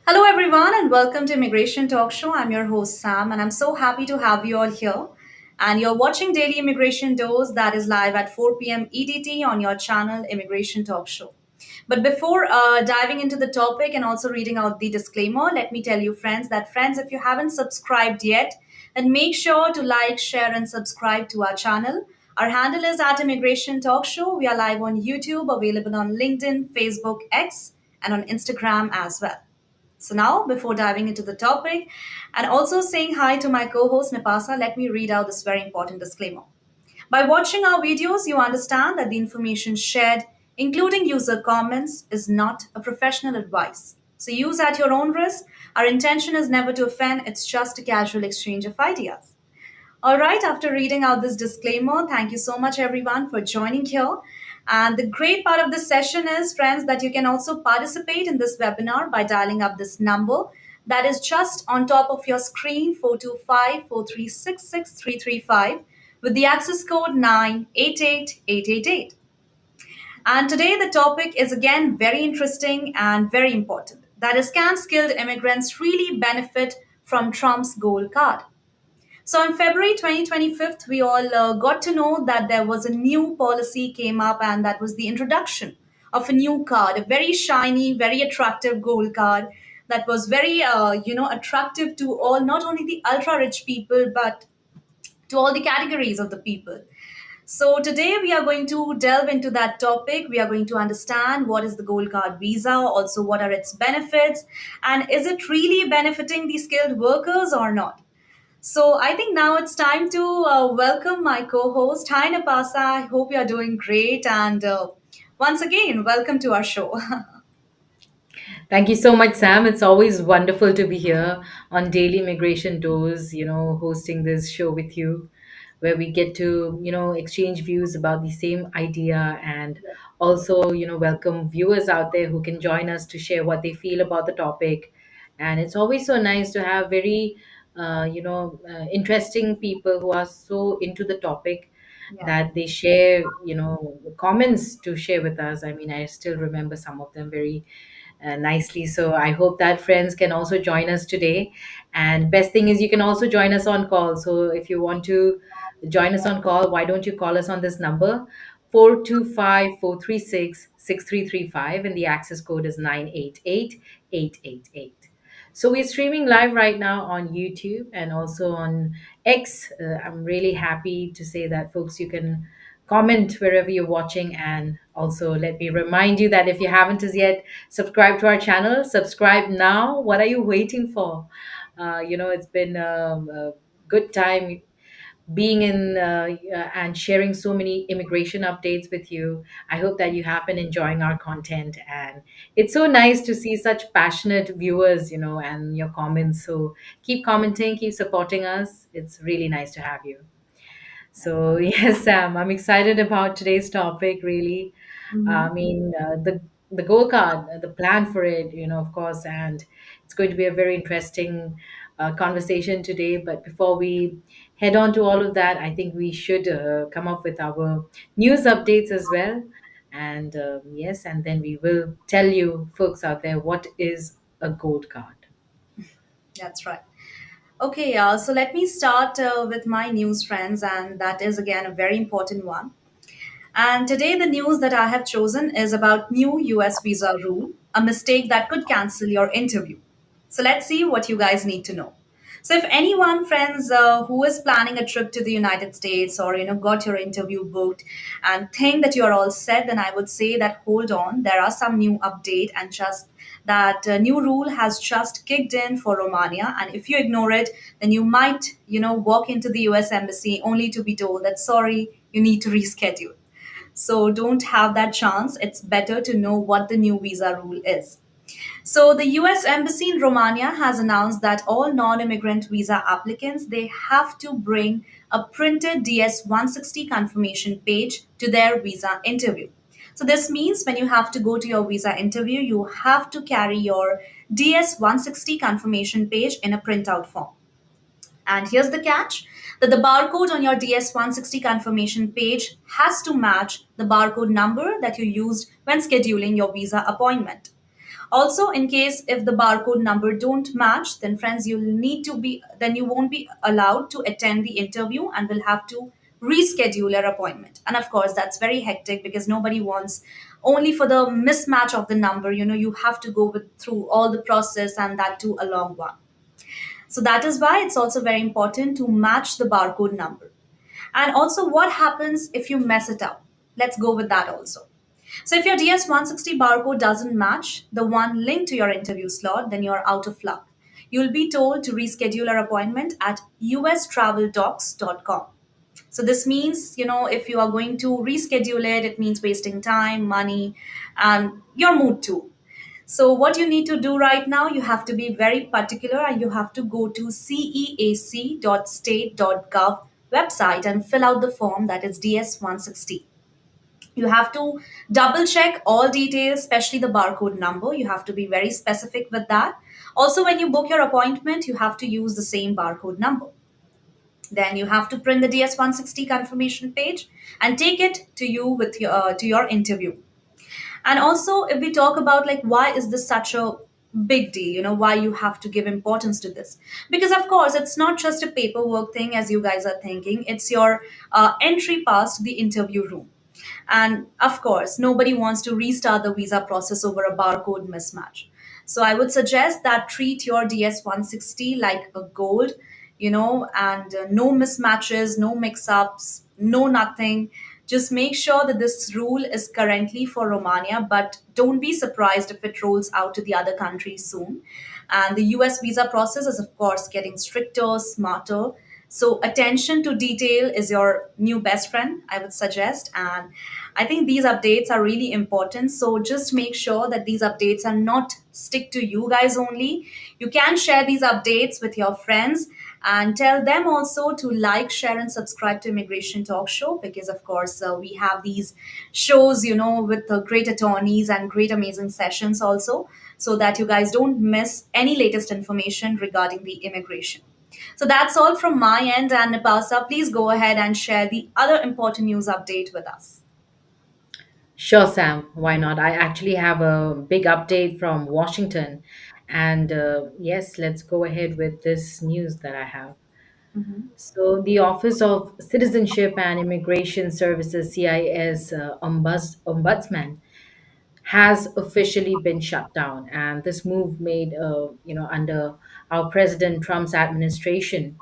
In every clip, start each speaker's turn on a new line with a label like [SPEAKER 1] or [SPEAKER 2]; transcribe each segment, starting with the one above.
[SPEAKER 1] Hello, everyone, and welcome to Immigration Talk Show. I'm your host, Sam, and I'm so happy to have you all here. And you're watching Daily Immigration Dose that is live at 4 p.m. EDT on your channel, Immigration Talk Show. But before diving into the topic and also reading out the disclaimer, let me tell you, friends, if you haven't subscribed yet, then make sure to like, share, and subscribe to our channel. Our handle is at Immigration Talk Show. We are live on YouTube, available on LinkedIn, Facebook, X, and on Instagram as well. So now, before diving into the topic and also saying hi to my co-host Napasa, let me read out this very important disclaimer. By watching our videos, you understand that the information shared, including user comments, is not a professional advice. So use at your own risk. Our intention is never to offend, it's just a casual exchange of ideas. All right, after reading out this disclaimer, thank you so much, everyone, for joining here. And the great part of this session is, friends, that you can also participate in this webinar by dialing up this number that is just on top of your screen 425 with the access code 988888. And today, the topic is again very interesting and very important. That is, can skilled immigrants really benefit from Trump's gold card? So on February 2025, we all got to know that there was a new policy came up, and that was the introduction of a new card, a very shiny, very attractive gold card that was very, attractive to all, not only the ultra rich people, but to all the categories of the people. So today we are going to delve into that topic. We are going to understand what is the gold card visa, also what are its benefits, and is it really benefiting the skilled workers or not? So I think now it's time to welcome my co-host. Hi, Napasa. I hope you are doing great. And once again, welcome to our show.
[SPEAKER 2] Thank you so much, Sam. It's always wonderful to be here on Daily Immigration Doors, hosting this show with you, where we get to, exchange views about the same idea and also, welcome viewers out there who can join us to share what they feel about the topic. And it's always so nice to have very, interesting people who are so into the topic
[SPEAKER 1] Yeah.
[SPEAKER 2] that they share, comments to share with us. I mean, I still remember some of them very nicely. So I hope that friends can also join us today. And best thing is you can also join us on call. So if you want to join us on call, why don't you call us on this number 425-436-6335, and the access code is 988-888. So we're streaming live right now on YouTube and also on X. I'm really happy to say that, folks, you can comment wherever you're watching. And also, let me remind you that if you haven't as yet subscribed to our channel, subscribe now. What are you waiting for? It's been a good time being in and sharing so many immigration updates with you. I hope that you have been enjoying our content, and it's so nice to see such passionate viewers, and your comments. So keep commenting, keep supporting us. It's really nice to have you. So yes, Sam, I'm excited about today's topic. Really, I
[SPEAKER 1] Mhm.
[SPEAKER 2] mean, the goal card, the plan for it, of course, and it's going to be a very interesting conversation today. But before we head on to all of that, I think we should come up with our news updates as well. And yes, and then we will tell you, folks out there, what is a gold card.
[SPEAKER 1] That's right. Okay, so let me start with my news, friends, and that is again a very important one. And today, the news that I have chosen is about new US visa rule, a mistake that could cancel your interview. So let's see what you guys need to know. So if anyone, friends, who is planning a trip to the United States or got your interview booked and think that you are all set, then I would say that hold on, there are some new update and just that new rule has just kicked in for Romania, and if you ignore it, then you might walk into the US embassy only to be told that sorry, you need to reschedule. So don't have that chance. It's better to know what the new visa rule is. So the US Embassy in Romania has announced that all non-immigrant visa applicants they have to bring a printed DS-160 confirmation page to their visa interview. So this means when you have to go to your visa interview, you have to carry your DS-160 confirmation page in a printout form. And here's the catch that the barcode on your DS-160 confirmation page has to match the barcode number that you used when scheduling your visa appointment. Also, in case if the barcode number don't match, then friends, you won't be allowed to attend the interview and will have to reschedule your appointment. And of course, that's very hectic because nobody wants only for the mismatch of the number. You have to go through all the process, and that too a long one. So that is why it's also very important to match the barcode number. And also, what happens if you mess it up? Let's go with that also. So, if your DS160 barcode doesn't match the one linked to your interview slot, then you're out of luck. You'll be told to reschedule your appointment at ustraveldocs.com. So, this means, if you are going to reschedule it, it means wasting time, money, and your mood too. So, what you need to do right now, you have to be very particular and you have to go to ceac.state.gov website and fill out the form that is DS160. You have to double check all details, especially the barcode number. You have to be very specific with that. Also, when you book your appointment, you have to use the same barcode number. Then you have to print the DS160 confirmation page and take it to you with to your interview. And also, if we talk about like why is this such a big deal, why you have to give importance to this, because of course it's not just a paperwork thing as you guys are thinking. It's your entry past the interview room. And of course, nobody wants to restart the visa process over a barcode mismatch. So I would suggest that treat your DS160 like a gold, and no mismatches, no mix ups, no nothing. Just make sure that this rule is currently for Romania, but don't be surprised if it rolls out to the other countries soon. And the US visa process is, of course, getting stricter, smarter. So, attention to detail is your new best friend, I would suggest. And I think these updates are really important. So, just make sure that these updates are not stick to you guys only. You can share these updates with your friends and tell them also to like, share, and subscribe to Immigration Talk Show because, of course, we have these shows, with great attorneys and great amazing sessions also, so that you guys don't miss any latest information regarding the immigration. So that's all from my end. And Nipasa, please go ahead and share the other important news update with us.
[SPEAKER 2] Sure, Sam. Why not? I actually have a big update from Washington. And yes, let's go ahead with this news that I have. So, the Office of Citizenship and Immigration Services, CIS Ombudsman, has officially been shut down, and this move made under our President Trump's administration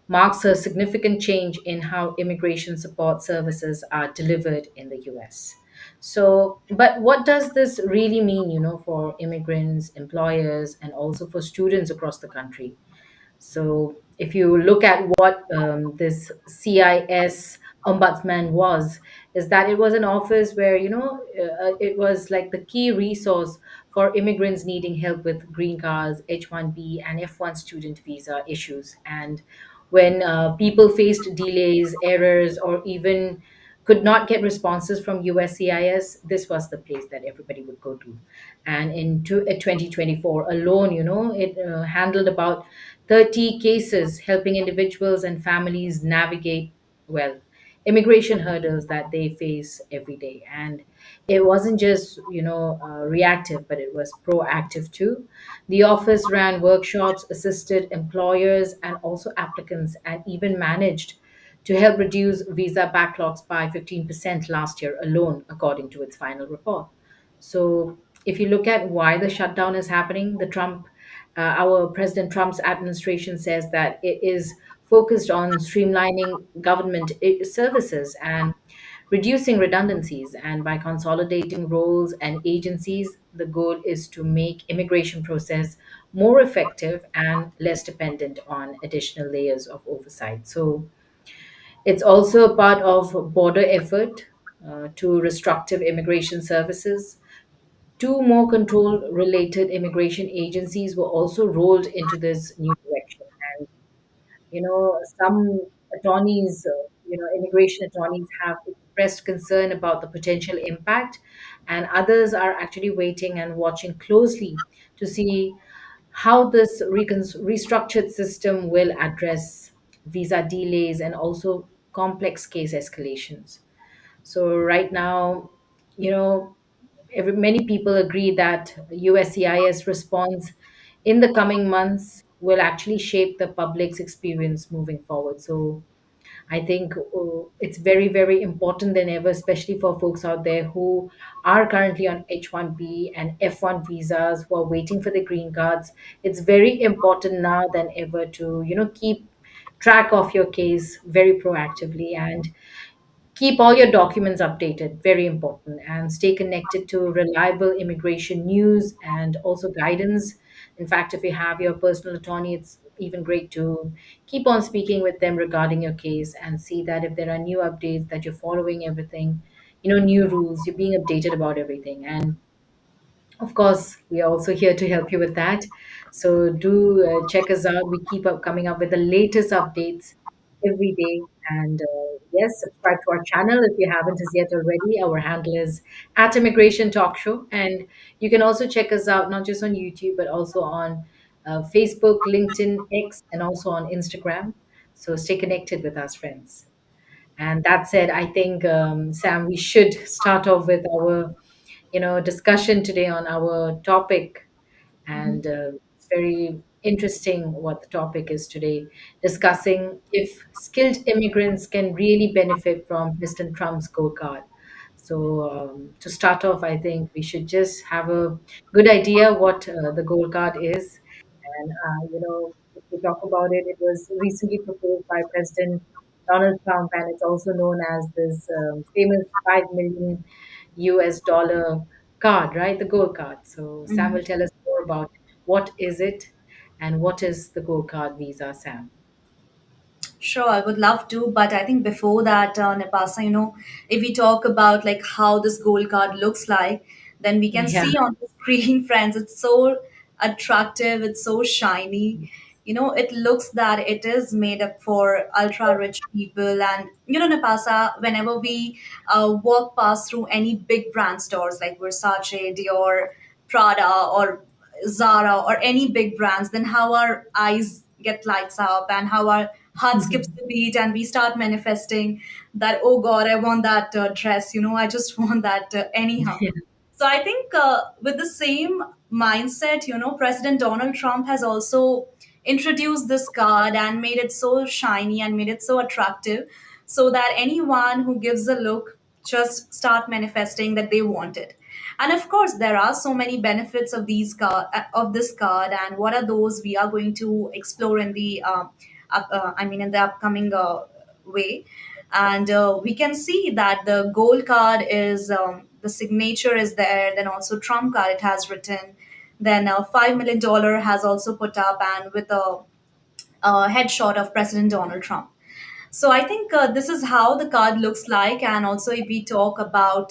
[SPEAKER 2] marks a significant change in how immigration support services are delivered in the US. So, but what does this really mean, for immigrants, employers, and also for students across the country? So, if you look at what this CIS ombudsman was, is that it was an office where it was like the key resource for immigrants needing help with green cards, H-1B, and F-1 student visa issues. And when people faced delays, errors, or even could not get responses from USCIS, this was the place that everybody would go to. And in 2024 alone, it handled about 30 cases, helping individuals and families navigate, well, immigration hurdles that they face every day. And it wasn't just, reactive, but it was proactive too. The office ran workshops, assisted employers and also applicants, and even managed to help reduce visa backlogs by 15% last year alone, according to its final report. So, if you look at why the shutdown is happening, our President Trump's administration says that it is focused on streamlining government services and reducing redundancies. And by consolidating roles and agencies, the goal is to make immigration process more effective and less dependent on additional layers of oversight. So, it's also a part of border effort to restructive immigration services. Two more control related immigration agencies were also rolled into this new direction. And, some attorneys, immigration attorneys have expressed concern about the potential impact, and others are actually waiting and watching closely to see how this restructured system will address visa delays and also complex case escalations. So, right now, you know, many people agree that USCIS response in the coming months will actually shape the public's experience moving forward. So I think it's very, very important than ever, especially for folks out there who are currently on H1B and F1 visas who are waiting for the green cards. It's very important now than ever to, keep track of your case very proactively and keep all your documents updated, very important, and stay connected to reliable immigration news and also guidance. In fact, if you have your personal attorney, it's even great to keep on speaking with them regarding your case and see that if there are new updates, that you're following everything, new rules, you're being updated about everything. And of course, we are also here to help you with that. So do check us out. We keep up coming up with the latest updates every day. And yes, subscribe to our channel if you haven't as yet already. Our handle is at Immigration Talk Show. And you can also check us out not just on YouTube, but also on Facebook, LinkedIn, X, and also on Instagram. So stay connected with us, friends. And that said, I think, Sam, we should start off with our, discussion today on our topic. And it's very interesting what the topic is today, discussing if skilled immigrants can really benefit from President Trump's gold card. So, to start off, I think we should just have a good idea what the gold card is. And, if we talk about it, it was recently proposed by President Donald Trump, and it's also known as this famous 5 million US dollar card, right? The gold card. So, Sam will tell us more about what is it and what is the gold card visa, Sam.
[SPEAKER 1] Sure, I would love to, but I think before that, Napasa, if we talk about like how this gold card looks like, then we can
[SPEAKER 2] Yeah.
[SPEAKER 1] see on the screen, friends, it's so attractive, it's so shiny. It looks that it is made up for ultra rich people. And Napasa, whenever we walk past through any big brand stores like Versace, Dior, Prada, or Zara, or any big brands, then how our eyes get lights up and how our heart skips a beat, and we start manifesting that, oh God, I want that dress, I just want that anyhow. So I think with the same mindset, President Donald Trump has also introduced this card and made it so shiny and made it so attractive, so that anyone who gives a look just start manifesting that they want it. And of course, there are so many benefits of of this card, and what are those we are going to explore in the in the upcoming way. And we can see that the gold card is the signature is there. Then also Trump card, it has written. Then $5 million has also put up, and with a headshot of President Donald Trump. So I think this is how the card looks like. And also, if we talk about,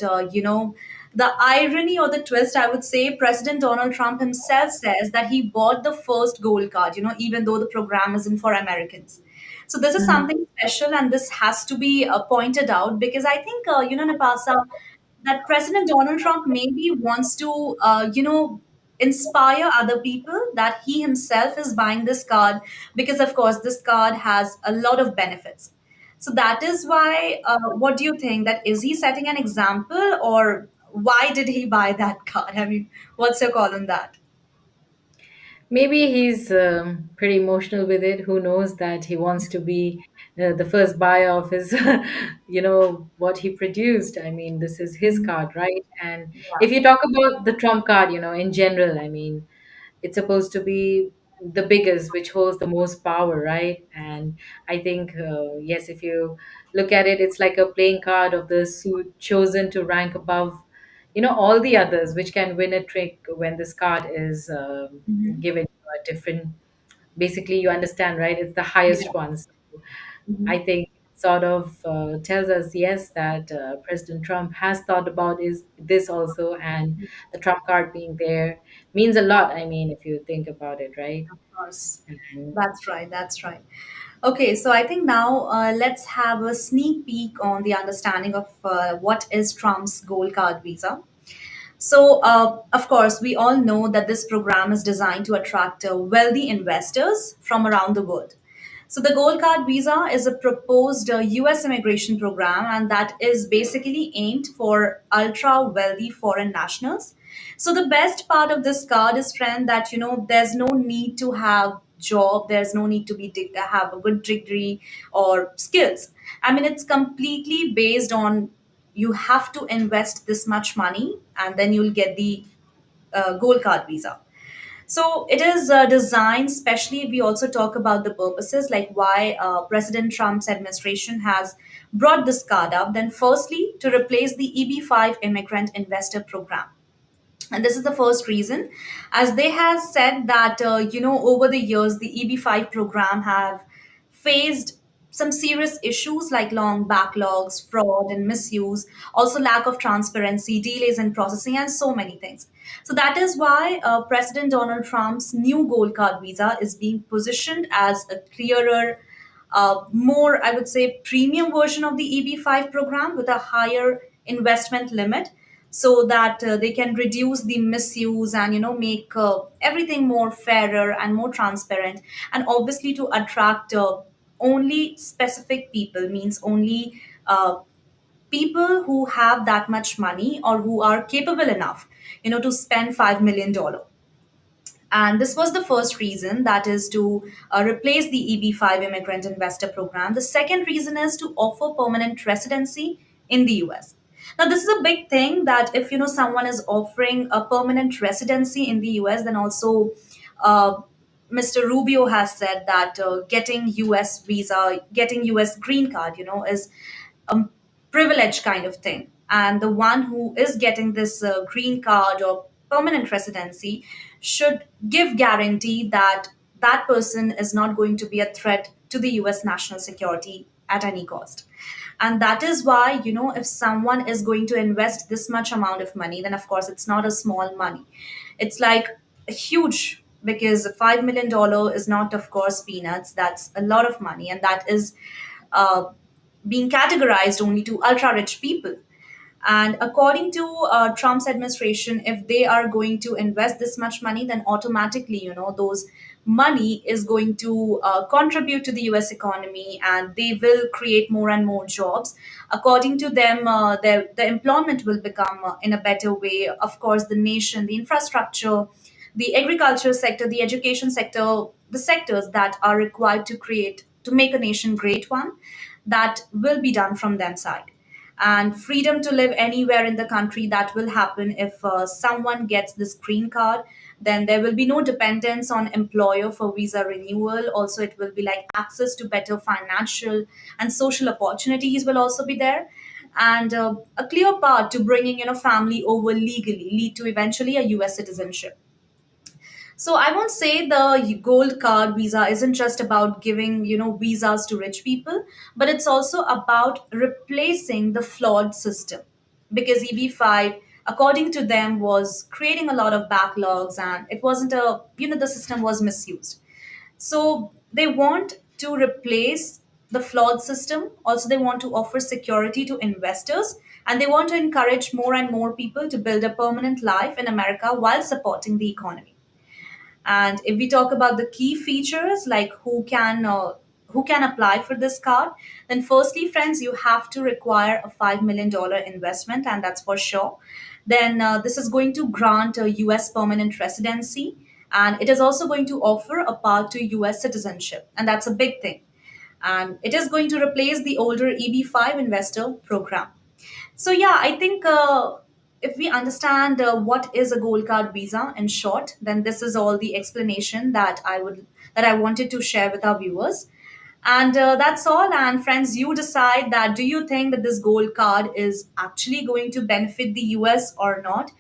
[SPEAKER 1] the irony or the twist, I would say President Donald Trump himself says that he bought the first gold card, even though the program isn't for Americans. So this is
[SPEAKER 2] Mhm.
[SPEAKER 1] something special, and this has to be pointed out, because I think, Napasa, that President Donald Trump maybe wants to, inspire other people that he himself is buying this card, because, of course, this card has a lot of benefits. So that is why, what do you think? That is he setting an example, or why did he buy that card? I mean, what's your call on that?
[SPEAKER 2] Maybe he's pretty emotional with it. Who knows that he wants to be the first buyer of his, what he produced. I mean, this is his
[SPEAKER 1] Mhm.
[SPEAKER 2] card, right? And if
[SPEAKER 1] Yeah.
[SPEAKER 2] you talk about the Trump card, in general, I mean, it's supposed to be the biggest, which holds the most power, right? And I think, yes, if you look at it, it's like a playing card of the suit chosen to rank above, all the others, which can win a trick when this card is
[SPEAKER 1] Mhm.
[SPEAKER 2] given a different. Basically, you understand, right? It's the highest
[SPEAKER 1] Yeah.
[SPEAKER 2] one. So I
[SPEAKER 1] Mhm.
[SPEAKER 2] think it sort of tells us, yes, that President Trump has thought about is this also, and the Trump card being there means a lot. I mean, if you think about it, right?
[SPEAKER 1] Of course.
[SPEAKER 2] And
[SPEAKER 1] That's right. That's right. Okay, so I think now let's have a sneak peek on the understanding of what is Trump's gold card visa. So, of course, we all know that this program is designed to attract wealthy investors from around the world. So the Gold Card Visa is a proposed US immigration program, and that is basically aimed for ultra wealthy foreign nationals. So the best part of this card is, friend, that there's no need to have job, there's no need to have a good degree or skills. I mean, it's completely based on you have to invest this much money, and then you'll get the Gold Card Visa. So it is designed, especially we also talk about the purposes, like why President Trump's administration has brought this card up. Then, firstly, to replace the EB5 Immigrant Investor Program. And this is the first reason, as they have said that over the years the EB5 program have faced some serious issues like long backlogs, fraud and misuse, also lack of transparency, delays in processing, and so many things. So that is why President Donald Trump's new gold card visa is being positioned as a clearer, more, I would say, premium version of the EB5 program with a higher investment limit, so that they can reduce the misuse and make everything more fairer and more transparent, and obviously to attract only specific people, means only people who have that much money or who are capable enough to spend $5 million. And this was the first reason, that is to replace the EB5 immigrant investor program. The second reason is to offer permanent residency in the US. Now, this is a big thing, that if someone is offering a permanent residency in the US, then also uh, Mr. Rubio has said that getting US visa, getting US green card, is a privilege kind of thing. And the one who is getting this green card or permanent residency should give guarantee that that person is not going to be a threat to the US national security at any cost. And that is why, if someone is going to invest this much amount of money, then of course it's not a small money. It's like a huge, because $5 million is not, of course, peanuts. That's a lot of money, and that is uh, being categorized only to ultra rich people. And according to Trump's administration, if they are going to invest this much money, then automatically, those money is going to contribute to the US economy, and they will create more and more jobs. According to them, the employment will become in a better way. Of course, the nation, the infrastructure, the agriculture sector, the education sector, the sectors that are required to make a nation great one, that will be done from them side. And freedom to live anywhere in the country, that will happen if someone gets this green card. Then there will be no dependence on employer for visa renewal. Also, it will be like access to better financial and social opportunities will also be there. And a clear path to bringing family over legally lead to eventually a US citizenship. So I won't say the gold card visa isn't just about giving, visas to rich people, but it's also about replacing the flawed system. Because EB5, according to them, was creating a lot of backlogs, and it wasn't the system was misused. So they want to replace the flawed system. Also, they want to offer security to investors, and they want to encourage more and more people to build a permanent life in America while supporting the economy. And if we talk about the key features, like who can apply for this card, then firstly, friends, you have to require a $5 million investment, and that's for sure. Then this is going to grant a US permanent residency, and it is also going to offer a path to US citizenship, and that's a big thing. And it is going to replace the older EB5 investor program. So yeah, I think if we understand what is a gold card visa in short, then this is all the explanation that I wanted to share with our viewers. And that's all. And friends, you decide that, do you think that this gold card is actually going to benefit the US or not?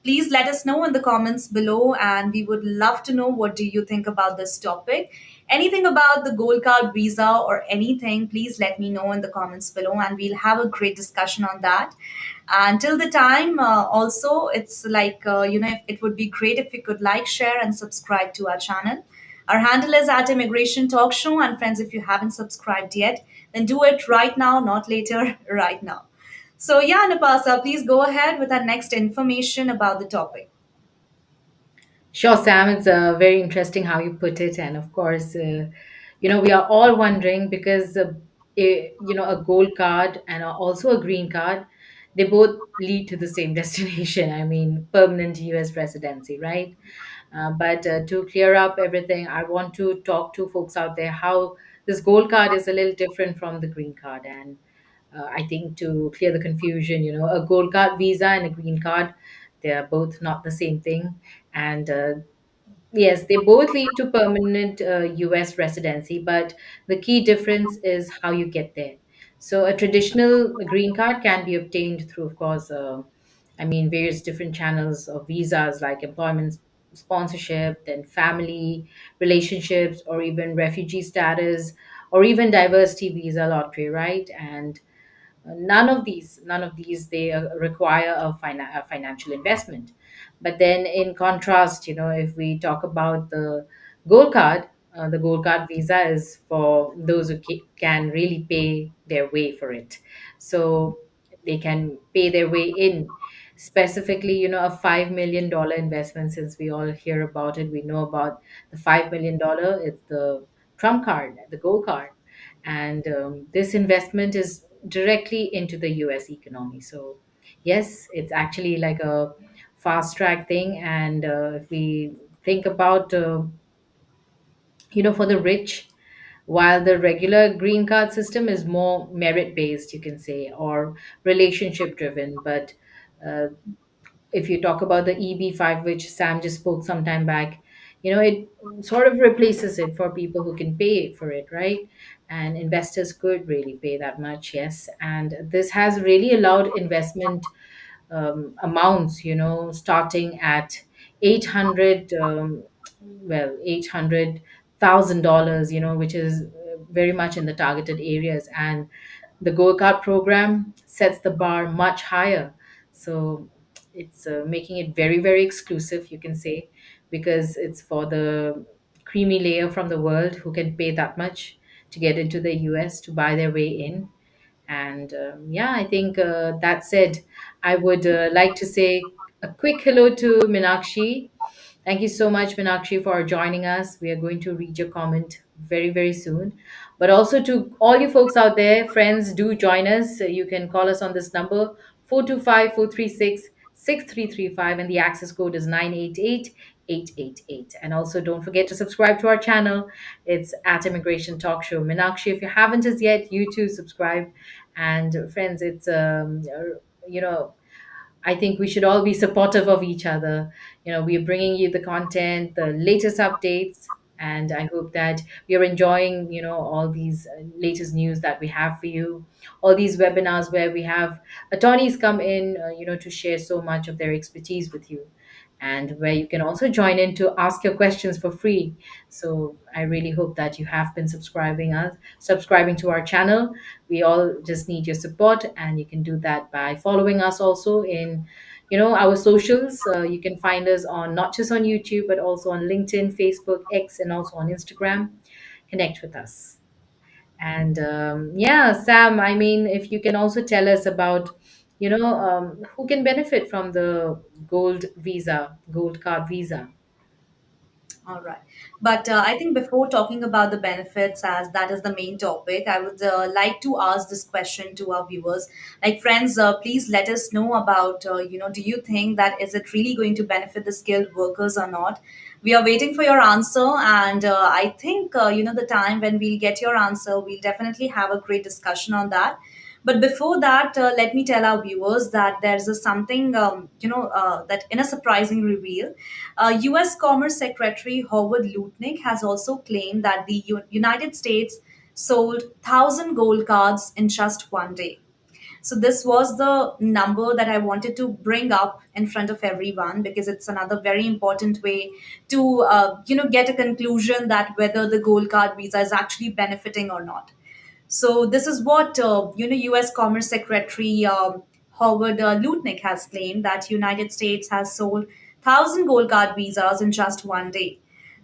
[SPEAKER 1] Please let us know in the comments below, and we would love to know what do you think about this topic. Anything about the gold card visa or anything, please let me know in the comments below, and we'll have a great discussion on that. Until the time, also, it's like, it would be great if you could like, share, and subscribe to our channel. Our handle is at Immigration Talk Show. And friends, if you haven't subscribed yet, then do it right now, not later, right now. So, yeah, Napasa, please go ahead with our next information about the topic.
[SPEAKER 2] Sure, Sam. It's very interesting how you put it, and of course, We are all wondering because a gold card and also a green card, they both lead to the same destination. I mean, permanent US residency, right? But to clear up everything, I want to talk to folks out there how this gold card is a little different from the green card. And I think to clear the confusion, a gold card visa and a green card, they are both not the same thing. And yes, they both lead to permanent US residency, but the key difference is how you get there. So, a traditional green card can be obtained through, of course, various different channels of visas like employment sponsorship, then family, relationships, or even refugee status, or even diversity visa lottery, right? And none of these they require a financial investment. But then in contrast, if we talk about the gold card visa is for those who can really pay their way for it. So they can pay their way in, specifically, a $5 million investment. Since we all hear about it, we know about the $5 million. It's the trump card, the gold card. And this investment is directly into the US economy. So, yes, it's actually like a fast track thing. And if we think about, for the rich, while the regular green card system is more merit based, you can say, or relationship driven. But uh, if you talk about the EB5, which Sam just spoke some time back, it sort of replaces it for people who can pay for it, right? And investors could really pay that much, yes. And this has really allowed investment amounts, starting at 800, $800,000, which is very much in the targeted areas. And the Go Kart program sets the bar much higher. So it's making it very, very exclusive, you can say, because it's for the creamy layer from the world who can pay that much to get into the US to buy their way in. And yeah, I think that said, I would like to say a quick hello to Minakshi. Thank you so much, Minakshi, for joining us. We are going to read your comment very, very soon. But also to all you folks out there, friends, do join us. You can call us on this number 425-436-6335, and the access code is 988-888. And also don't forget to subscribe to our channel. It's at Immigration Talk Show. Minakshi, if you haven't as yet, you too subscribe. And friends, it's you know I think we should all be supportive of each other. We are bringing you the content, the latest updates, and I hope that you're enjoying, all these latest news that we have for you, all these webinars where we have attorneys come in, to share so much of their expertise with you, and where you can also join in to ask your questions for free. So I really hope that you have been subscribing to our channel. We all just need your support, and you can do that by following us also in our socials. You can find us on not just on YouTube but also on LinkedIn, Facebook, X, and also on Instagram. Connect with us. And yeah, Sam, I mean, if you can also tell us about who can benefit from the gold card visa.
[SPEAKER 1] All right. But I think before talking about the benefits, as that is the main topic, I would like to ask this question to our viewers. Like, friends, please let us know about, do you think that is it really going to benefit the skilled workers or not? We are waiting for your answer. And I think, the time when we'll get your answer, we'll definitely have a great discussion on that. But before that, let me tell our viewers that there's a something, that in a surprising reveal, U.S. Commerce Secretary Howard Lutnick has also claimed that the United States sold 1,000 gold cards in just one day. So this was the number that I wanted to bring up in front of everyone because it's another very important way to get a conclusion that whether the gold card visa is actually benefiting or not. So this is what U.S. Commerce Secretary Howard Lutnick has claimed that United States has sold 1,000 gold card visas in just one day,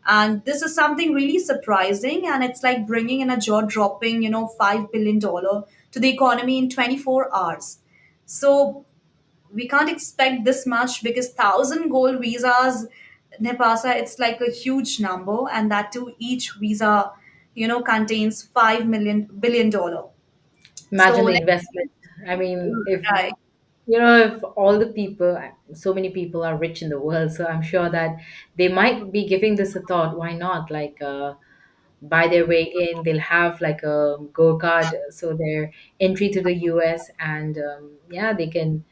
[SPEAKER 1] and this is something really surprising, and it's like bringing in a jaw-dropping, $5 billion to the economy in 24 hours. So we can't expect this much because 1,000 gold visas, Nepasa, it's like a huge number, and that too each visa contains $5 billion. So
[SPEAKER 2] Imagine the investment. I mean, if
[SPEAKER 1] right.
[SPEAKER 2] if all the people, so many people are rich in the world, so I'm sure that they might be giving this a thought. Why not? Like, buy their way in. They'll have like a go card, so their entry to the US, and yeah, they can.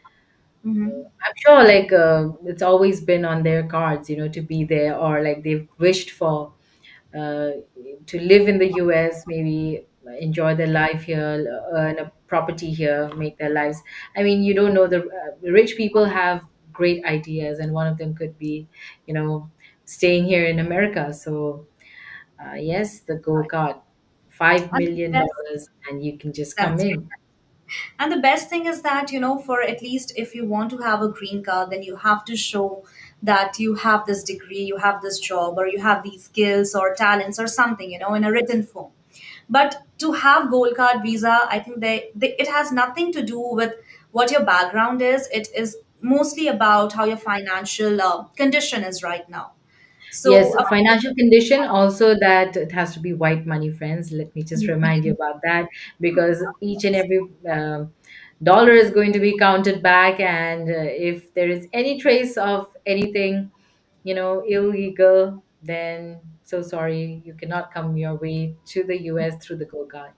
[SPEAKER 1] Mhm.
[SPEAKER 2] I'm sure, like, it's always been on their cards, to be there, or like they've wished for uh, to live in the US, maybe enjoy their life here, earn a property here, make their lives. I mean, you don't know, the rich people have great ideas, and one of them could be, you know, staying here in America. So, yes, the go card, five
[SPEAKER 1] And the
[SPEAKER 2] million
[SPEAKER 1] best,
[SPEAKER 2] dollars, and you can just come
[SPEAKER 1] that's
[SPEAKER 2] in.
[SPEAKER 1] right. And the best thing is that, for at least if you want to have a green card, then you have to show that you have this degree, you have this job, or you have these skills or talents or something, in a written form. But to have gold card visa, I think it has nothing to do with what your background is. It is mostly about how your financial condition is right now. So,
[SPEAKER 2] Yes, financial condition also, that it has to be white money, friends. Let me just remind you about that, because each and every dollar is going to be counted back, and if there is any trace of anything, illegal, then so sorry, you cannot come your way to the US through the Go card.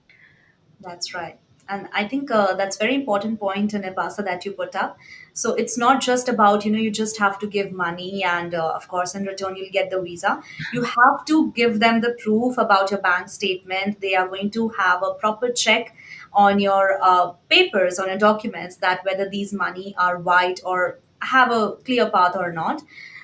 [SPEAKER 1] that's right. And I think that's very important point in Epasa that you put up. So it's not just about, you just have to give money and of course in return you'll get the visa. You have to give them the proof about your bank statement. They are going to have a proper check on your papers, on your documents, that whether these money are white or have a clear path or not.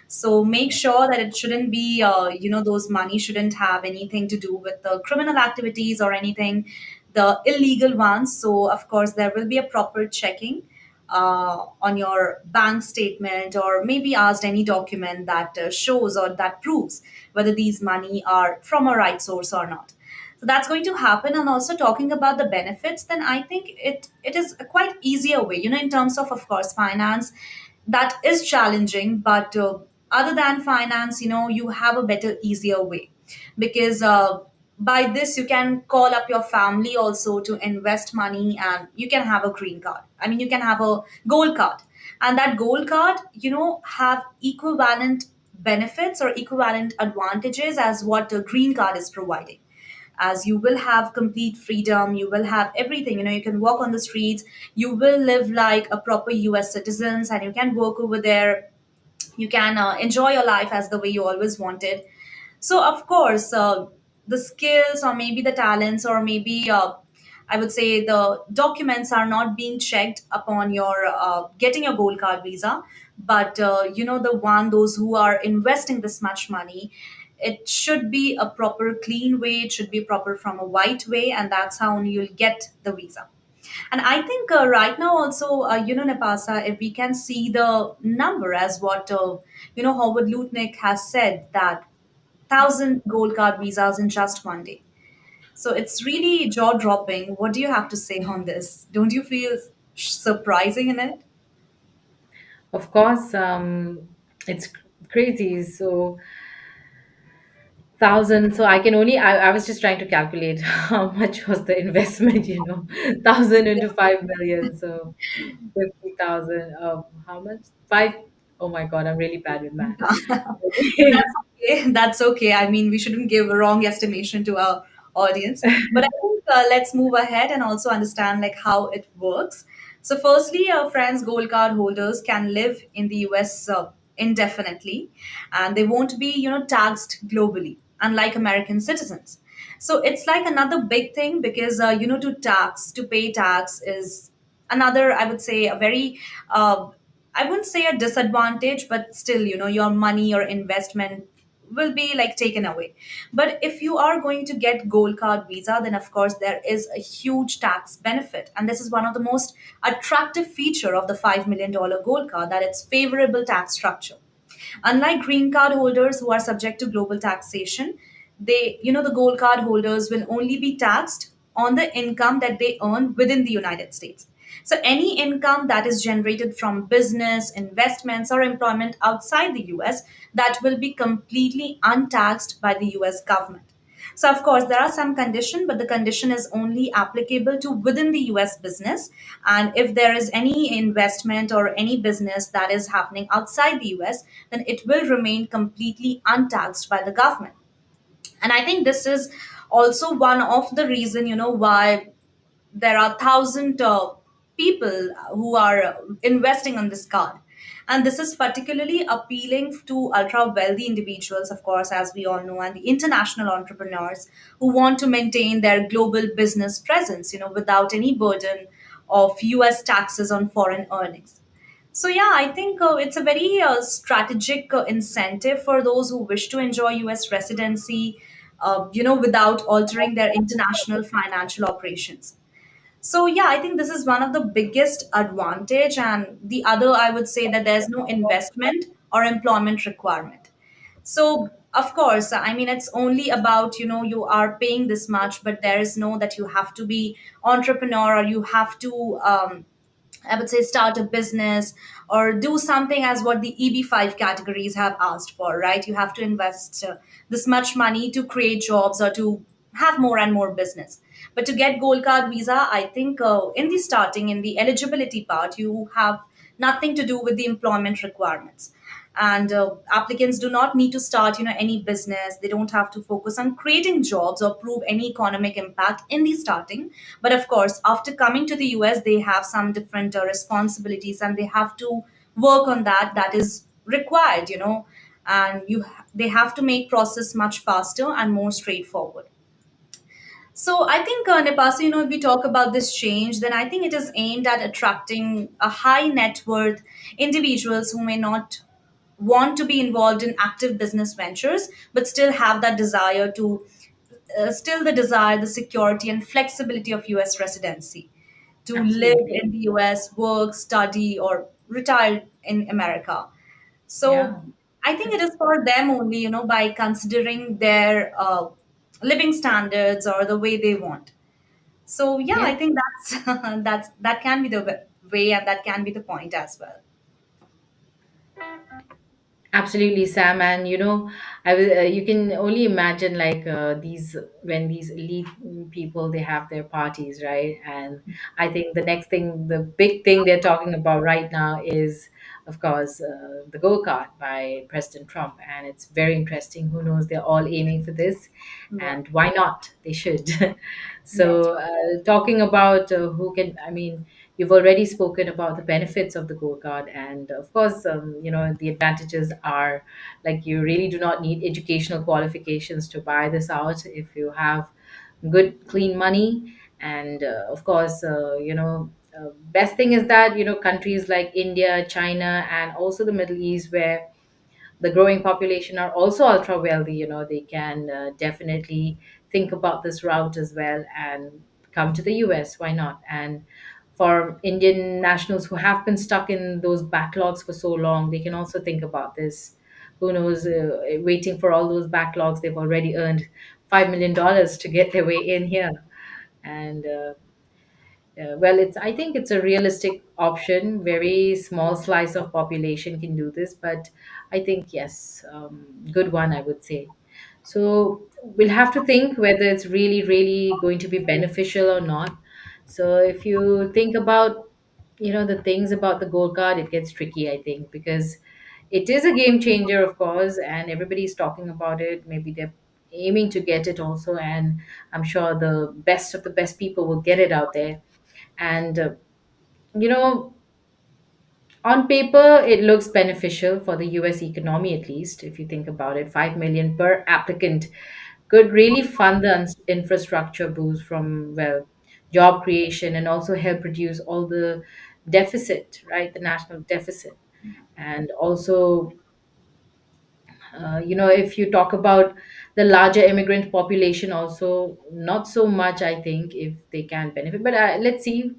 [SPEAKER 1] So make sure that it shouldn't be, those money shouldn't have anything to do with the criminal activities or anything, the illegal ones. So, of course, there will be a proper checking on your bank statement, or maybe asked any document that shows or that proves whether these money are from a right source or not. So that's going to happen. And also talking about the benefits, then I think it is a quite easier way, in terms of course, finance that is challenging, but other than finance, you have a better, easier way, because by this you can call up your family also to invest money, and you can have a green card. I mean, you can have a gold card, and that gold card, have equivalent benefits or equivalent advantages as what a green card is providing, as you will have complete freedom, you will have everything, you can walk on the streets, you will live like a proper US citizens, and you can work over there, you can enjoy your life as the way you always wanted. So of course, the skills or maybe the talents or maybe I would say the documents are not being checked upon your getting your gold card visa, but those who are investing this much money, it should be a proper clean way, it should be proper from a white way, and that's how only you'll get the visa. And I think right now also, Nepasa, if we can see the number as what, Howard Lutnick has said, that 1,000 gold card visas in just one day. So it's really jaw dropping. What do you have to say on this? Don't you feel surprising in it?
[SPEAKER 2] Of course, it's crazy. So, thousand. So I can only. I was just trying to calculate how much was the investment. 1,000 into 5 million. So 50,000. How much? Five. Oh my God, I'm really bad with math.
[SPEAKER 1] That's okay. That's okay. I mean, we shouldn't give a wrong estimation to our audience. But I think let's move ahead and also understand like how it works. So, firstly, friends, gold card holders can live in the US indefinitely, and they won't be, taxed globally, unlike American citizens. So it's like another big thing, because to pay tax is another, I would say, a very I wouldn't say a disadvantage, but still, your money or investment will be like taken away. But if you are going to get gold card visa, then of course there is a huge tax benefit. And this is one of the most attractive feature of the $5 million gold card, that it's favorable tax structure. Unlike green card holders who are subject to global taxation, the gold card holders will only be taxed on the income that they earn within the United States. So any income that is generated from business, investments, or employment outside the US, that will be completely untaxed by the US government. So of course there are some condition, but the condition is only applicable to within the US business. And if there is any investment or any business that is happening outside the US, then it will remain completely untaxed by the government. And I think this is also one of the reason, why there are thousand people who are investing on this card. And this is particularly appealing to ultra wealthy individuals, of course, as we all know, and the international entrepreneurs who want to maintain their global business presence, without any burden of US taxes on foreign earnings. So yeah, I think it's a very strategic incentive for those who wish to enjoy US residency, without altering their international financial operations. So yeah, I think this is one of the biggest advantage, and the other I would say that there's no investment or employment requirement. So of course, I mean it's only about you are paying this much, but there is no that you have to be entrepreneur or you have to I would say start a business or do something as what the EB5 categories have asked for, right? You have to invest this much money to create jobs or to have more and more business. But to get gold card visa, I think in the starting, in the eligibility part, you have nothing to do with the employment requirements. And applicants do not need to start any business. They don't have to focus on creating jobs or prove any economic impact in the starting. But of course, after coming to the US, they have some different responsibilities, and they have to work on that is required, and they have to make process much faster and more straightforward. So I think, Nepasa, if we talk about this change, then I think it is aimed at attracting a high net worth individuals who may not want to be involved in active business ventures, but still have that desire to, still the desire, the security and flexibility of US residency, to live
[SPEAKER 2] Absolutely.
[SPEAKER 1] in the US, work, study, or retire in America.
[SPEAKER 2] Yeah.
[SPEAKER 1] So I think it is for them only, by considering their living standards or the way they want. So yeah,
[SPEAKER 2] Yeah.
[SPEAKER 1] I think that's that can be the way, and that can be the point as well.
[SPEAKER 2] Absolutely, Sam. And I will. You can only imagine like these when these elite people they have their parties, right? And I think the next thing, the big thing they're talking about right now is, of course, the Go Kart by President Trump, and it's very interesting. Who knows? They're all aiming for this,
[SPEAKER 1] Right.
[SPEAKER 2] and why not? They should.
[SPEAKER 1] That's
[SPEAKER 2] So, talking about who can, I mean, you've already spoken about the benefits of the Go Card, and of course, the advantages are like you really do not need educational qualifications to buy this out if you have good, clean money. And of course, best thing is that countries like India, China, and also the Middle East, where the growing population are also ultra wealthy, they can definitely think about this route as well and come to the US. Why not? And for Indian nationals who have been stuck in those backlogs for so long, they can also think about this. Who knows, waiting for all those backlogs, they've already earned $5 million to get their way in here. And well, it's. I think it's a realistic option. Very small slice of population can do this, but I think yes, good one, I would say. So we'll have to think whether it's really, really going to be beneficial or not. So if you think about, the things about the gold card, it gets tricky, I think, because it is a game changer, of course, and everybody's talking about it. Maybe they're aiming to get it also, and I'm sure the best of the best people will get it out there. And you know on paper it looks beneficial for the US economy, at least if you think about it. 5 million per applicant could really fund the infrastructure boost from, well, job creation, and also help reduce all the deficit, right, the national deficit. And also, if you talk about the larger immigrant population, also not so much, I think, if they can benefit. But let's see,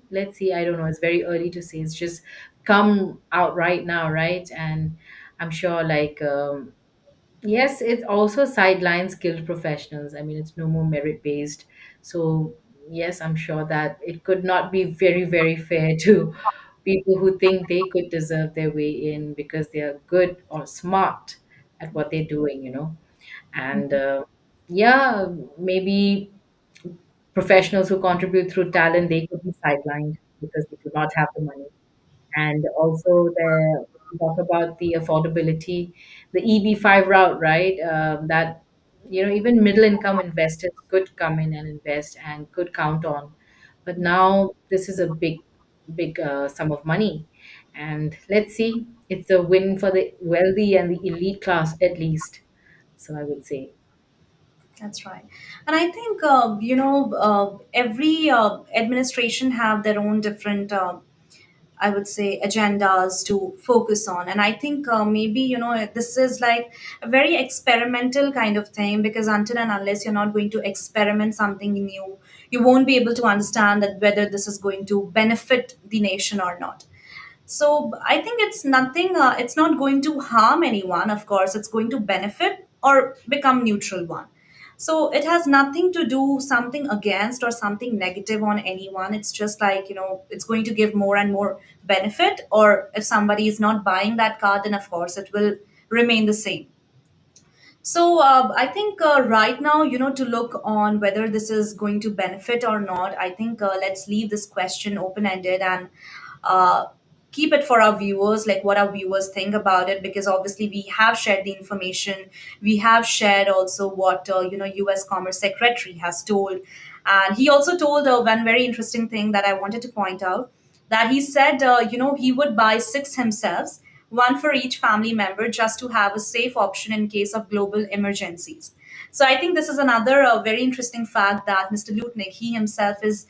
[SPEAKER 2] I don't know, it's very early to say. It's just come out right now, right? And I'm sure, like, yes, it also sidelines skilled professionals. I mean, it's no more merit based. So, yes, I'm sure that it could not be very, very fair to people who think they could deserve their way in because they are good or smart at what they're doing. And Yeah, maybe professionals who contribute through talent, they could be sidelined because they do not have the money. And also the talk about the affordability, the EB5 route, right? That even middle income investors could come in and invest and could count on, but now this is a big sum of money, and let's see, it's a win for the wealthy and the elite class at least. So I would say
[SPEAKER 1] That's right. And I think, every administration have their own different, I would say, agendas to focus on. And I think maybe, this is like a very experimental kind of thing, because until and unless you're not going to experiment something new, you won't be able to understand that whether this is going to benefit the nation or not. So I think it's nothing, it's not going to harm anyone. Of course, it's going to benefit or become neutral one. So it has nothing to do something against or something negative on anyone. It's just like, it's going to give more and more benefit. Or if somebody is not buying that card, then of course it will remain the same. So I think right now, to look on whether this is going to benefit or not, I think let's leave this question open ended and uh, keep it for our viewers, like what our viewers think about it. Because obviously we have shared the information, we have shared also what U.S. Commerce Secretary has told, and he also told one very interesting thing that I wanted to point out, that he said, he would buy six himself, one for each family member, just to have a safe option in case of global emergencies. So I think this is another very interesting fact that Mr. Lutnick, he himself is,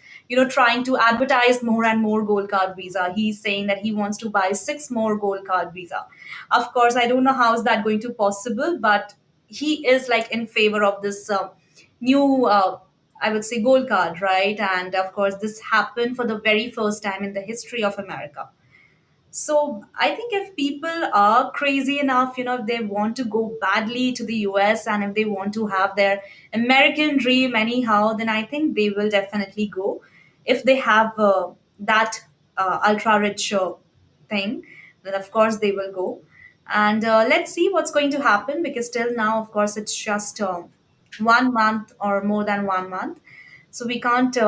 [SPEAKER 1] trying to advertise more and more gold card visa. He's saying that he wants to buy six more gold card visa. Of course, I don't know how is that going to possible, but he is like in favor of this new I would say gold card, right? And of course, this happened for the very first time in the history of America. So I think if people are crazy enough, if they want to go badly to the US and if they want to have their American dream anyhow, then I think they will definitely go. If they have that ultra rich thing, then of course they will go. And let's see what's going to happen, because till now, of course, it's just 1 month or more than 1 month. So we can't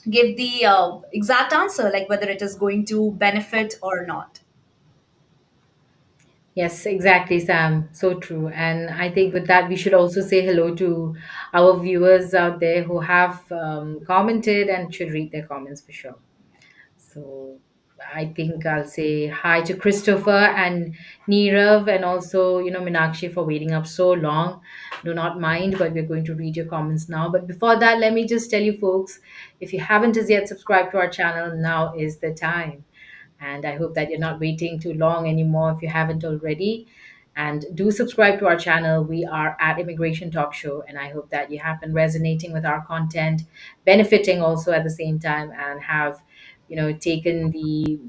[SPEAKER 1] give the exact answer, like whether it is going to benefit or not.
[SPEAKER 2] yes, exactly, Sam. So true. And I think with that, we should also say hello to our viewers out there who have commented and should read their comments for sure. So I think I'll say hi to Christopher and Nirav, and also, Minakshi, for waiting up so long. Do not mind, but we're going to read your comments now. But before that, let me just tell you folks, if you haven't as yet subscribed to our channel, now is the time. And I hope that you're not waiting too long anymore if you haven't already. And do subscribe to our channel. We are at Immigration Talk Show, and I hope that you have been resonating with our content, benefiting also at the same time, and have, taken the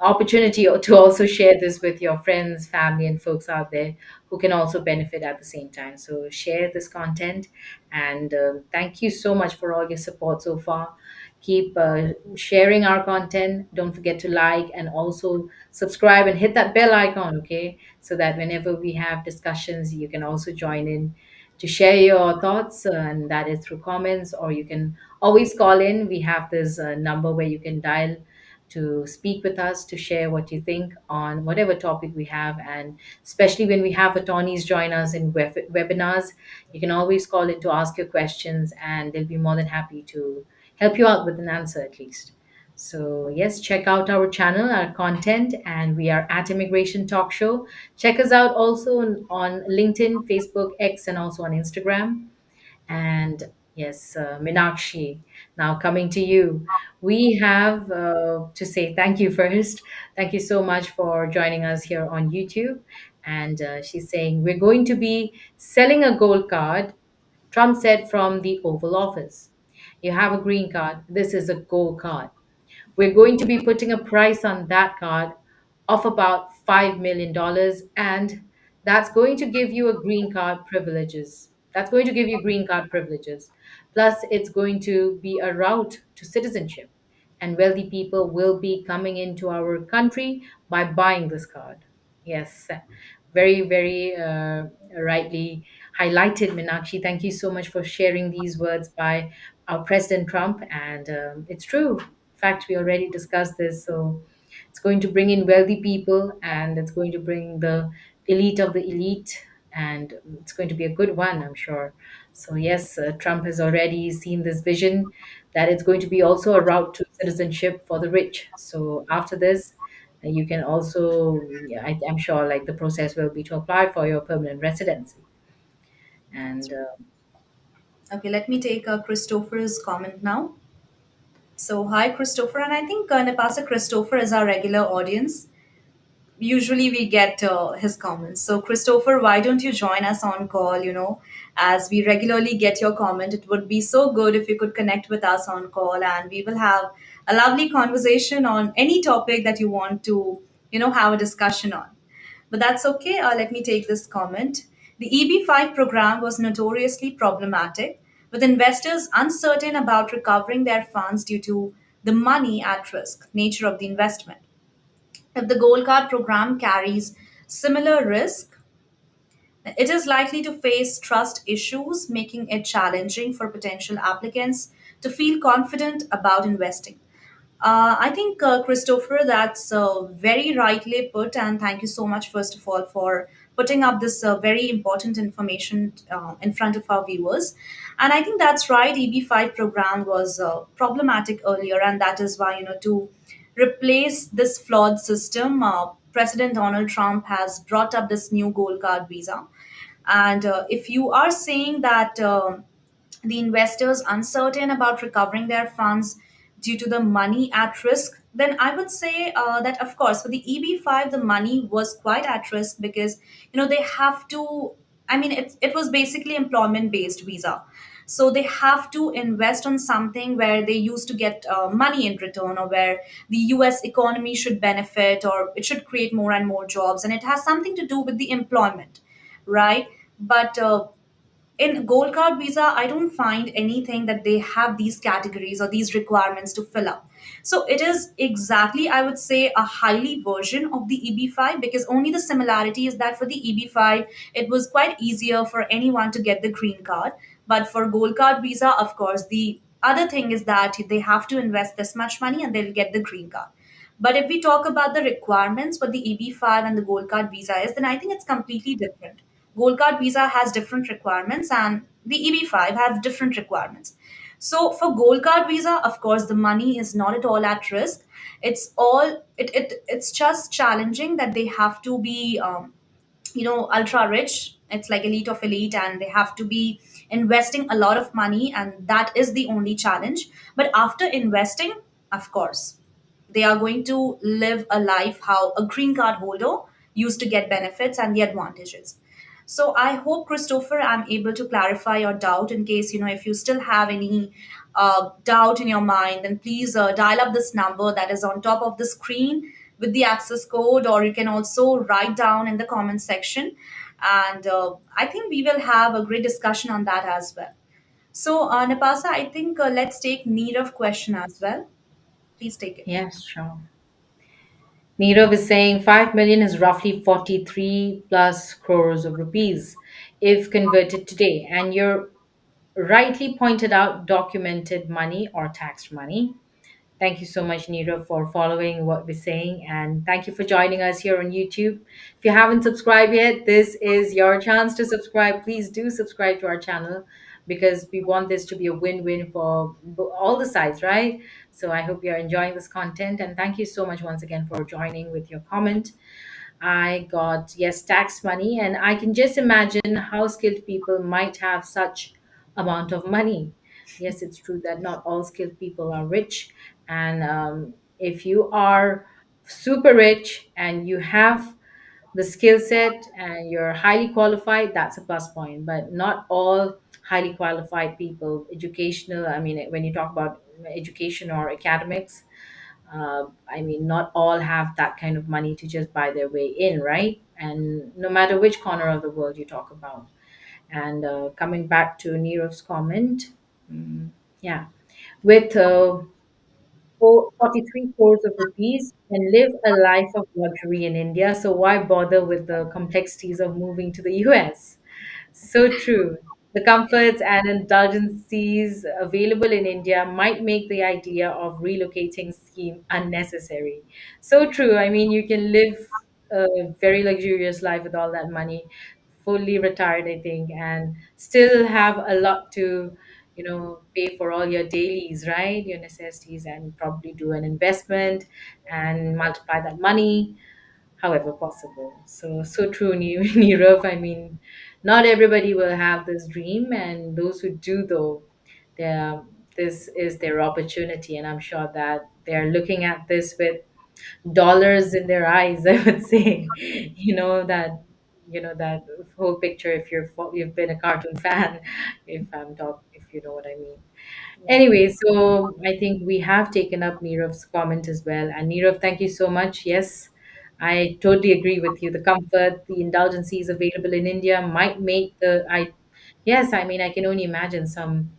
[SPEAKER 2] opportunity to also share this with your friends, family, and folks out there who can also benefit at the same time. So share this content, and thank you so much for all your support so far. Keep sharing our content. Don't forget to like and also subscribe and hit that bell icon, okay? So that whenever we have discussions, you can also join in to share your thoughts, and that is through comments, or you can always call in. We have this number where you can dial to speak with us, to share what you think on whatever topic we have. And especially when we have attorneys join us in webinars, you can always call in to ask your questions, and they'll be more than happy to help you out with an answer at least. So, yes, check out our channel, our content, and we are at Immigration Talk Show. Check us out also on LinkedIn, Facebook, X, and also on Instagram. And yes, Minakshi, now coming to you. We have to say thank you first. Thank you so much for joining us here on YouTube. And she's saying, we're going to be selling a gold card, Trump said from the Oval Office. You have a green card. This is a gold card. We're going to be putting a price on that card of about $5 million, and that's going to give you a green card privileges. That's going to give you green card privileges. Plus, it's going to be a route to citizenship, and wealthy people will be coming into our country by buying this card. Yes, very, very rightly highlighted, Minakshi. Thank you so much for sharing these words by our President Trump. And it's true. In fact, we already discussed this. So it's going to bring in wealthy people and it's going to bring the elite of the elite. And it's going to be a good one, I'm sure. So, yes, Trump has already seen this vision that it's going to be also a route to citizenship for the rich. So, after this, you can also, yeah, I'm sure, like the process will be to apply for your permanent residency. And
[SPEAKER 1] Okay, let me take Christopher's comment now. So, hi, Christopher, and I think Napasa Christopher is our regular audience. Usually we get his comments. So, Christopher, why don't you join us on call? As we regularly get your comment, it would be so good if you could connect with us on call and we will have a lovely conversation on any topic that you want to, have a discussion on. But that's okay. Let me take this comment. The EB5 program was notoriously problematic, with investors uncertain about recovering their funds due to the money at risk nature of the investment. If the Gold Card program carries similar risk, it is likely to face trust issues, making it challenging for potential applicants to feel confident about investing. I think, Christopher, that's very rightly put, and thank you so much, first of all, for putting up this very important information in front of our viewers. And I think that's right. EB5 program was problematic earlier, and that is why, to replace this flawed system, President Donald Trump has brought up this new gold card visa. And if you are saying that the investors uncertain about recovering their funds due to the money at risk, then I would say that, of course, for the EB5, the money was quite at risk because, they have to, I mean, it was basically employment based visa. So they have to invest on something where they used to get money in return, or where the US economy should benefit, or it should create more and more jobs. And it has something to do with the employment, right? But in gold card visa, I don't find anything that they have these categories or these requirements to fill up. So it is exactly, I would say, a highly version of the EB5, because only the similarity is that for the EB5 it was quite easier for anyone to get the green card. But for gold card visa, of course, the other thing is that they have to invest this much money and they'll get the green card. But if we talk about the requirements for the EB5 and the gold card visa is, then I think it's completely different. Gold card visa has different requirements and the EB5 has different requirements. So for gold card visa, of course, the money is not at all at risk. It's just challenging that they have to be ultra rich. It's like elite of elite, and they have to be investing a lot of money, and that is the only challenge. But after investing, of course, they are going to live a life how a green card holder used to get benefits and the advantages. So I hope, Christopher, I'm able to clarify your doubt. In case, if you still have any doubt in your mind, then please dial up this number that is on top of the screen with the access code, or you can also write down in the comment section. And I think we will have a great discussion on that as well. So, Napasa, I think let's take Neerav question as well. Please take it.
[SPEAKER 2] yes, sure. Nirav is saying 5 million is roughly 43 plus crores of rupees if converted today. And you're rightly pointed out documented money or taxed money. Thank you so much, Neera, for following what we're saying. And thank you for joining us here on YouTube. If you haven't subscribed yet, this is your chance to subscribe. Please do subscribe to our channel because we want this to be a win win for all the sides, right? So I hope you're enjoying this content. And thank you so much once again for joining with your comment. I got, yes, tax money, and I can just imagine how skilled people might have such amount of money. Yes, it's true that not all skilled people are rich, and if you are super rich and you have the skill set and you're highly qualified, that's a plus point. But not all highly qualified people, educational, I mean, when you talk about education or academics, I mean, not all have that kind of money to just buy their way in, right? And no matter which corner of the world you talk about. And coming back to Neeraj's comment, mm, yeah, with 43 crores of rupees and live a life of luxury in India. So why bother with the complexities of moving to the US? So true. The comforts and indulgencies available in India might make the idea of relocating seem unnecessary. So true. I mean, you can live a very luxurious life with all that money, fully retired, I think, and still have a lot to, pay for all your dailies, right? Your necessities, and probably do an investment and multiply that money however possible. So true, Nirav. I mean, not everybody will have this dream, and those who do, though, their this is their opportunity, and I'm sure that they're looking at this with dollars in their eyes. I would say, that whole picture. If you've been a cartoon fan, if you know what I mean.
[SPEAKER 1] Yeah.
[SPEAKER 2] Anyway, so I think we have taken up Nirav's comment as well. And Nirav, thank you so much. Yes, I totally agree with you. The comfort, the indulgencies available in India might make yes, I mean, I can only imagine some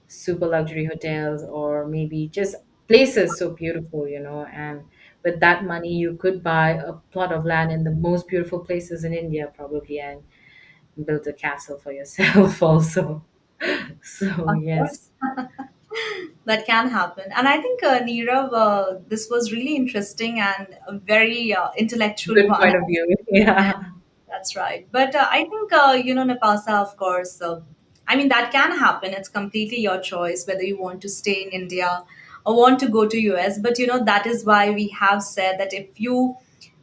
[SPEAKER 2] super luxury hotels or maybe just places so beautiful, and with that money, you could buy a plot of land in the most beautiful places in India, probably, and build a castle for yourself also. So,
[SPEAKER 1] Of
[SPEAKER 2] yes,
[SPEAKER 1] course. That can happen. And I think, Nirav, this was really interesting and a very intellectual
[SPEAKER 2] good
[SPEAKER 1] one.
[SPEAKER 2] point of view. Yeah.
[SPEAKER 1] That's right. But I think, Napasa, of course, I mean, that can happen. It's completely your choice whether you want to stay in India or want to go to US. But, that is why we have said that if you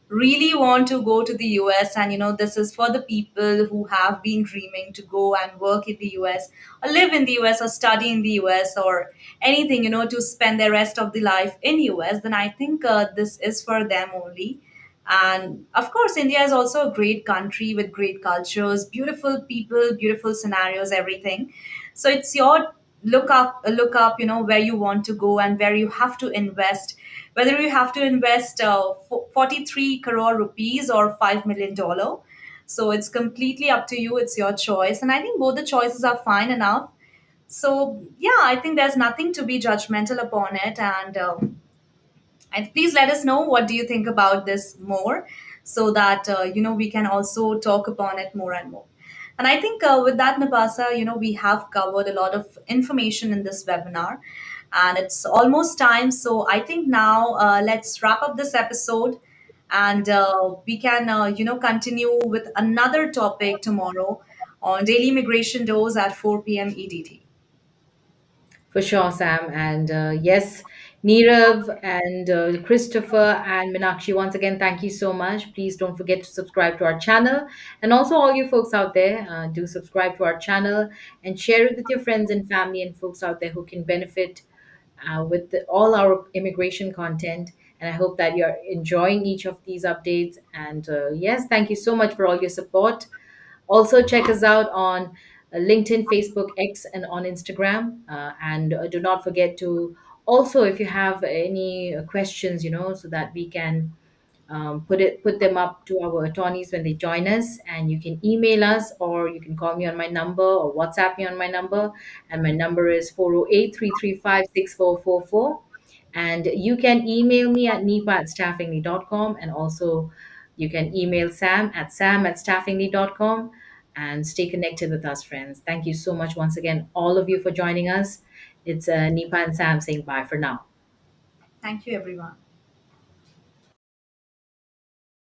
[SPEAKER 1] really want to go to the US, and this is for the people who have been dreaming to go and work in the US or live in the US or study in the US or anything, to spend the rest of the life in US, then I think this is for them only. And of course, India is also a great country with great cultures, beautiful people, beautiful scenarios, everything. So it's your look up, where you want to go and where you have to invest. Whether you have to invest 43 crore rupees or $5 million. So it's completely up to you. It's your choice. And I think both the choices are fine enough. So yeah, I think there's nothing to be judgmental upon it. And please let us know what do you think about this more, so that we can also talk upon it more and more. And I think with that, Nabasa, we have covered a lot of information in this webinar, and it's almost time. So I think now let's wrap up this episode, and we can continue with another topic tomorrow on daily immigration doors at 4 p.m. EDT.
[SPEAKER 2] For sure, Sam. And yes, Nirav and Christopher and Minakshi, once again, thank you so much. Please don't forget to subscribe to our channel. And also, all you folks out there, do subscribe to our channel and share it with your friends and family and folks out there who can benefit with all our immigration content. And I hope that you're enjoying each of these updates. And yes, thank you so much for all your support. Also, check us out on LinkedIn, Facebook, X, and on Instagram. And do not forget to also, if you have any questions, so that we can put them up to our attorneys when they join us. And you can email us, or you can call me on my number, or WhatsApp me on my number. And my number is 408-335-6444. And you can email me at nipa@staffingly.com. And also, you can email sam@staffingly.com. And stay connected with us, friends. Thank you so much once again, all of you, for joining us. It's Nipa and Sam saying bye for now.
[SPEAKER 1] Thank you, everyone.